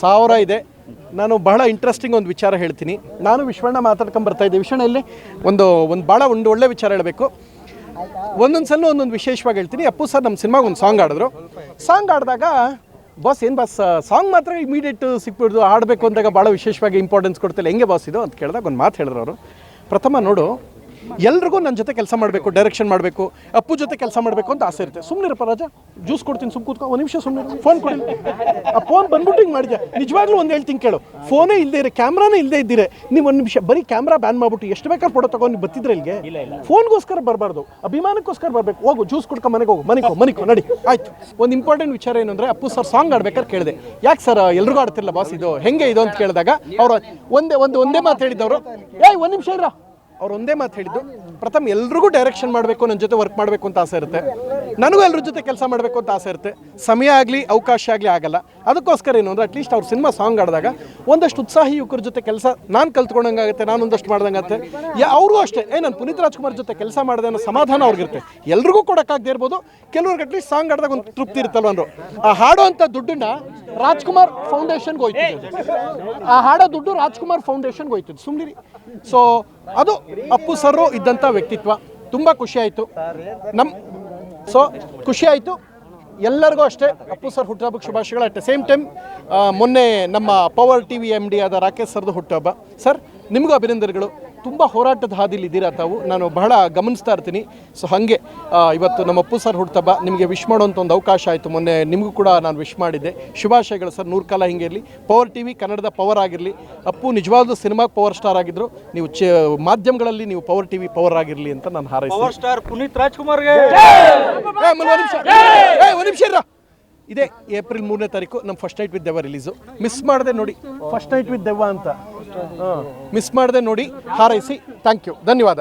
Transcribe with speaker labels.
Speaker 1: ಸಾವಿರ ಇದೆ. ನಾನು ಬಹಳ ಇಂಟ್ರೆಸ್ಟಿಂಗ್ ಒಂದು ವಿಚಾರ ಹೇಳ್ತೀನಿ. ನಾನು ವಿಶ್ವಣ್ಣ ಮಾತಾಡ್ಕೊಂಡು ಬರ್ತಾ ಇದ್ದೆ. ವಿಶ್ವಣ್ಣಲ್ಲಿ ಒಂದು ಭಾಳ ಒಳ್ಳೆ ವಿಚಾರ ಹೇಳಬೇಕು. ಒಂದೊಂದು ಸಲ ಒಂದೊಂದು ವಿಶೇಷವಾಗಿ ಹೇಳ್ತೀನಿ. ಅಪ್ಪು ಸರ್ ನಮ್ಮ ಸಿನಿಮಾಗೆ ಒಂದು ಸಾಂಗ್ ಆಡಿದ್ರು. ಸಾಂಗ್ ಆಡಿದಾಗ ಬಾಸ್ ಏನು ಬಾಸ್ ಸಾಂಗ್ ಮಾತ್ರ ಇಮಿಡಿಯೇಟ್ ಸಿಕ್ಬಿಡ್ದು ಆಡಬೇಕು ಅಂದಾಗ ಭಾಳ ವಿಶೇಷವಾಗಿ ಇಂಪಾರ್ಟೆನ್ಸ್ ಕೊಡ್ತಿಲ್ಲ, ಹೆಂಗೆ ಬಾಸ್ ಇದು ಅಂತ ಕೇಳಿದಾಗ ಒಂದು ಮಾತು ಹೇಳಿದ್ರು ಅವರು. ಪ್ರಥಮ ನೋಡು, ಎಲ್ರಿಗೂ ನನ್ನ ಜೊತೆ ಕೆಲಸ ಮಾಡಬೇಕು, ಡೈರೆಕ್ಷನ್ ಮಾಡಬೇಕು, ಅಪ್ಪು ಜೊತೆ ಕೆಲಸ ಮಾಡಬೇಕು ಅಂತ ಆಸೆ ಇರುತ್ತೆ. ಸುಮ್ಮನಿರಪ್ಪ ರಾಜ, ಜ್ಯೂಸ್ ಕೊಡ್ತೀನಿ, ಸುಮ್ಮ ಕೂತ್ಕೊ, ಒಂದು ನಿಮಿಷ ಸುಮ್ಮನೆ ಫೋನ್ ಕೊಡಿ. ಆ ಫೋನ್ ಬಂದ್ಬಿಟ್ಟು ಹಿಂಗೆ ಮಾಡಿದ್ಯಾ, ನಿಜವಾಗ್ಲೂ ಒಂದು ಹೇಳ್ತೀನಿ ಕೇಳು, ಫೋನೇ ಇಲ್ಲದೆ ಇರೋ, ಕ್ಯಾಮ್ರಾನೇ ಇಲ್ಲದೆ ಇದ್ದಿರೆ ನೀವು ಒಂದು ನಿಮಿಷ ಬರೀ ಕ್ಯಾಮ್ರಾ ಬ್ಯಾನ್ ಮಾಡ್ಬಿಟ್ಟು ಎಷ್ಟು ಬೇಕಾದ್ರೆ ಫೋಟೋ ತಗೊಂಡು ನೀವು ಬತ್ತಿದ್ರೆ ಇಲ್ಲಿಗೆ. ಫೋನ್ಗೋಸ್ಕರ ಬರಬಾರ್ದು, ಅಭಿಮಾನಕ್ಕೋಸ್ಕರ ಬರಬೇಕು. ಹೋಗು ಜ್ಯೂಸ್ ಕುಡ್ಕೊ ಮನೆಗೆ ಹೋಗು, ಮನಿಕೋ ನಡಿ ಆಯ್ತು. ಒಂದು ಇಂಪಾರ್ಟೆಂಟ್ ವಿಚಾರ ಏನು ಅಂದರೆ, ಅಪ್ಪು ಸರ್ ಸಾಂಗ್ ಆಡ್ಬೇಕಾದ್ರೆ ಕೇಳಿದೆ, ಯಾಕೆ ಸರ್ ಎಲ್ರಿಗೂ ಆಡ್ತಿರಲ್ಲ ಬಾಸ್, ಇದು ಹೆಂಗೆ ಇದು ಅಂತ ಕೇಳಿದಾಗ ಅವರು ಒಂದೇ ಮಾತು ಹೇಳಿದ್ದವರು, ಒಂದು ನಿಮಿಷ ಇರ, ಅವ್ರು ಒಂದೇ ಮಾತು ಹೇಳಿದ್ದು, ಪ್ರಥಮ ಎಲ್ರಿಗೂ ಡೈರೆಕ್ಷನ್ ಮಾಡಬೇಕು, ನನ್ನ ಜೊತೆ ವರ್ಕ್ ಮಾಡಬೇಕು ಅಂತ ಆಸೆ ಇರುತ್ತೆ, ನನಗೂ ಎಲ್ಲರ ಜೊತೆ ಕೆಲಸ ಮಾಡಬೇಕು ಅಂತ ಆಸೆ ಇರುತ್ತೆ. ಸಮಯ ಆಗಲಿ ಅವಕಾಶ ಆಗಲಿ ಆಗಲ್ಲ. ಅದಕ್ಕೋಸ್ಕರ ಏನು ಅಂದರೆ, ಅಟ್ಲೀಸ್ಟ್ ಅವ್ರು ಸಿನಿಮಾ ಸಾಂಗ್ ಆಡಿದಾಗ ಒಂದಷ್ಟು ಉತ್ಸಾಹಿ ಯುವಕರ ಜೊತೆ ಕೆಲಸ ನಾನು ಕಲ್ತ್ಕೊಂಡಂಗಾಗುತ್ತೆ, ನಾನು ಒಂದಷ್ಟು ಮಾಡ್ದಂಗಾಗುತ್ತೆ. ಅವ್ರಿಗೂ ಅಷ್ಟೇ, ನಾನು ಪುನೀತ್ ರಾಜ್ಕುಮಾರ್ ಜೊತೆ ಕೆಲಸ ಮಾಡಿದೆ ಅನ್ನೋ ಸಮಾಧಾನ ಅವ್ರಿಗಿರುತ್ತೆ. ಎಲ್ರಿಗೂ ಕೊಡೋಕ್ಕಾಗದೇ ಇರ್ಬೋದು, ಕೆಲವ್ರಿಗೆ ಅಟ್ಲೀಸ್ಟ್ ಸಾಂಗ್ ಆಡಿದಾಗ ಒಂದು ತೃಪ್ತಿ ಇರುತ್ತಲ್ವ ಅಂದರು. ಆ ಹಾಡೋಂಥ ದುಡ್ಡನ್ನ ರಾಜ್ಕುಮಾರ್ ಫೌಂಡೇಶನ್ಗೆ ಹೋಯ್ತಿದ್ದೆ, ಆ ಹಾಡೋ ದುಡ್ಡು ರಾಜ್ಕುಮಾರ್ ಫೌಂಡೇಶನ್ಗೆ ಹೋಯ್ತಿದ್ದು. ಸುಮ್ಮನಿರಿ. ಸೊ ಅದು ಅಪ್ಪು ಸರ್ರು ಇದ್ದಂಥ ವ್ಯಕ್ತಿತ್ವ. ತುಂಬ ಖುಷಿ ಆಯಿತು. ಖುಷಿ ಆಯಿತು ಎಲ್ಲರಿಗೂ ಅಷ್ಟೇ. ಅಪ್ಪು ಸರ್ ಹುಟ್ಟುಹಬ್ಬಕ್ಕೆ ಶುಭಾಶಯಗಳು. ಅಟ್ ದ ಸೇಮ್ ಟೈಮ್ ಮೊನ್ನೆ ನಮ್ಮ ಪವರ್ ಟಿ ವಿ MD ಆದ ರಾಕೇಶ್ ಸರ್ದು ಹುಟ್ಟುಹಬ್ಬ. ಸರ್ ನಿಮಗೂ ಅಭಿನಂದನೆಗಳು. ತುಂಬ ಹೋರಾಟದ ಹಾದಿಲಿ ಇದ್ದೀರಾ ತಾವು, ನಾನು ಬಹಳ ಗಮನಿಸ್ತಾ ಇರ್ತೀನಿ. ಸೊ ಹಾಗೆ ಇವತ್ತು ನಮ್ಮ ಅಪ್ಪು ಸರ್ ಹುಟ್ಟುಹಬ್ಬ, ನಿಮಗೆ ವಿಶ್ ಮಾಡೋಂಥ ಒಂದು ಅವಕಾಶ ಆಯಿತು. ಮೊನ್ನೆ ನಿಮಗೂ ಕೂಡ ನಾನು ವಿಶ್ ಮಾಡಿದ್ದೆ. ಶುಭಾಶಯಗಳು ಸರ್, 100 ಕಾಲ ಹಿಂಗೆ ಇರಲಿ. ಪವರ್ ಟಿ ವಿ ಕನ್ನಡದ ಪವರ್ ಆಗಿರಲಿ. ಅಪ್ಪು ನಿಜವಾದ ಸಿನಿಮಾಗೆ ಪವರ್ ಸ್ಟಾರ್ ಆಗಿದ್ರು, ನೀವು ಮಾಧ್ಯಮಗಳಲ್ಲಿ ನೀವು ಪವರ್ ಟಿ ವಿ ಪವರ್ ಆಗಿರಲಿ ಅಂತ ನಾನು ಹಾರೈಸ್ತೀನಿ.
Speaker 2: ಪವರ್ ಸ್ಟಾರ್ ಪುನೀತ್ ರಾಜ್ಕುಮಾರ್ಗೆ
Speaker 1: ಒಂದು ನಿಮಿಷ ಇರ. ಇದೇ ಏಪ್ರಿಲ್ 3ನೇ ತಾರೀಕು ನಮ್ಮ ಫಸ್ಟ್ ನೈಟ್ ವಿತ್ ದೆವ್ವ ರಿಲೀಸು. ಮಿಸ್ ಮಾಡದೆ ನೋಡಿ, ಫಸ್ಟ್ ನೈಟ್ ವಿತ್ ದೆವ್ವ ಅಂತ ಮಿಸ್ ಮಾಡದೆ ನೋಡಿ, ಹಾರೈಸಿ. ಥ್ಯಾಂಕ್ ಯು, ಧನ್ಯವಾದ.